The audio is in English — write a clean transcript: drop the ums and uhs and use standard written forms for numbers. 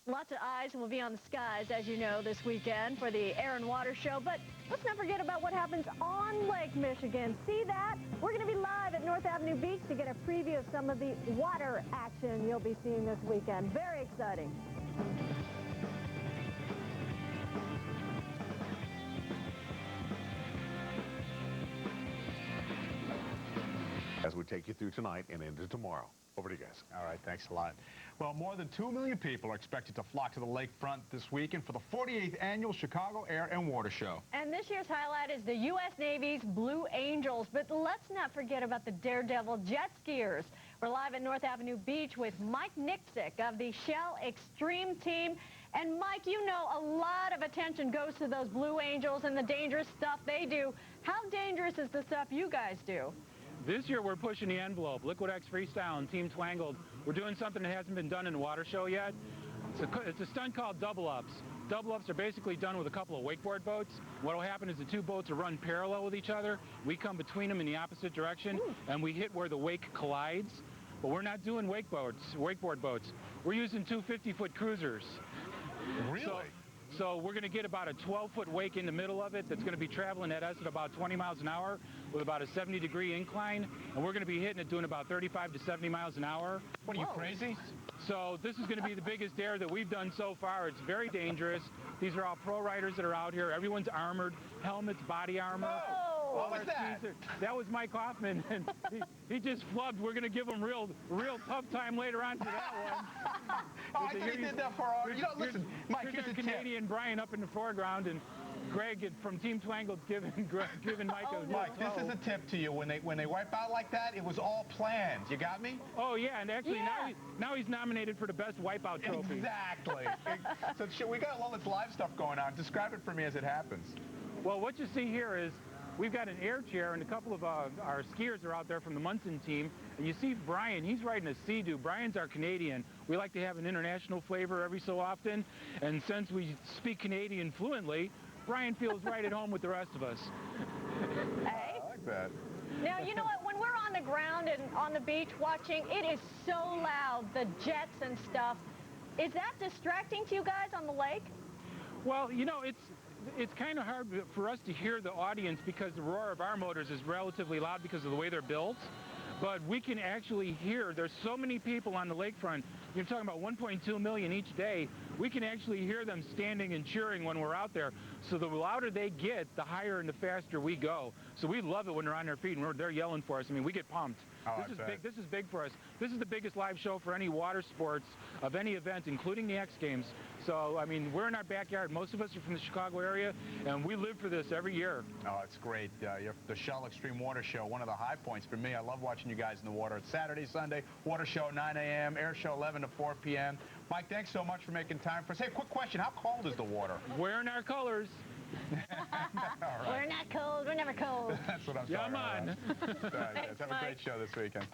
Lots of eyes will be on the skies, as you know, this weekend for the Air and Water Show. But let's not forget about what happens on Lake Michigan. See that? We're going to be live at North Avenue Beach to get a preview of some of the water action you'll be seeing this weekend. Very exciting. As we take you through tonight and into tomorrow. Over to you guys. All right, thanks a lot. Well, more than 2 million people are expected to flock to the lakefront this weekend for the 48th Annual Chicago Air and Water Show. And this year's highlight is the U.S. Navy's Blue Angels. But let's not forget about the Daredevil jet skiers. We're live at North Avenue Beach with Mike Niksic of the Shell Extreme team. And Mike, you know a lot of attention goes to those Blue Angels and the dangerous stuff they do. How dangerous is the stuff you guys do? This year we're pushing the envelope. Liquid X Freestyle and Team Tangled. We're doing something that hasn't been done in a water show yet. It's a stunt called double ups. Double ups are basically done with a couple of wakeboard boats. What will happen is the two boats will run parallel with each other. We come between them in the opposite direction, and we hit where the wake collides. But we're not doing wakeboard boats. We're using two 50-foot cruisers. Really? So we're going to get about a 12-foot wake in the middle of it that's going to be traveling at us at about 20 miles an hour with about a 70-degree incline, and we're going to be hitting it doing about 35 to 70 miles an hour. What are you, crazy? So this is going to be the biggest dare that we've done so far. It's very dangerous. These are all pro riders that are out here. Everyone's armored, helmets, body armor. Oh, what was that? That was Mike Hoffman, and he just flubbed. We're going to give him real tough time later on for that one. Oh, I think he did that for our... You know, listen, Mike, here's a Canadian tip. Brian up in the foreground, and Greg from Team Tangled giving Mike a... Mike, this is a tip to you. When they wipe out like that, it was all planned. You got me? Oh, yeah, and actually now he's nominated for the best wipeout trophy. Exactly. So we got all this live stuff going on. Describe it for me as it happens. Well, what you see here is we've got an air chair, and a couple of our skiers are out there from the Munson team. And you see Brian, he's riding a Sea-Doo. Brian's our Canadian. We like to have an international flavor every so often. And since we speak Canadian fluently, Brian feels right at home with the rest of us. Hey. I like that. Now, you know what? When we're on the ground and on the beach watching, it is so loud, the jets and stuff. Is that distracting to you guys on the lake? Well, you know, it's kind of hard for us to hear the audience because the roar of our motors is relatively loud because of the way they're built. But we can actually hear, there's so many people on the lakefront, you're talking about 1.2 million each day, we can actually hear them standing and cheering when we're out there. So the louder they get, the higher and the faster we go. So we love it when they're on their feet and they're yelling for us. I mean, we get pumped. Oh, This is big for us. This is the biggest live show for any water sports of any event, including the X Games. So, I mean, we're in our backyard. Most of us are from the Chicago area, and we live for this every year. Oh, it's great. The Shell Extreme Water Show, one of the high points for me. I love watching you guys in the water. It's Saturday, Sunday, water show 9 a.m., air show 11 to 4 p.m. Mike, thanks so much for making time for us. Hey, quick question. How cold is the water? Wearing our colors. Right. We're not cold. We're never cold. That's what I'm Yeah, talking about. man. Have a great show this weekend.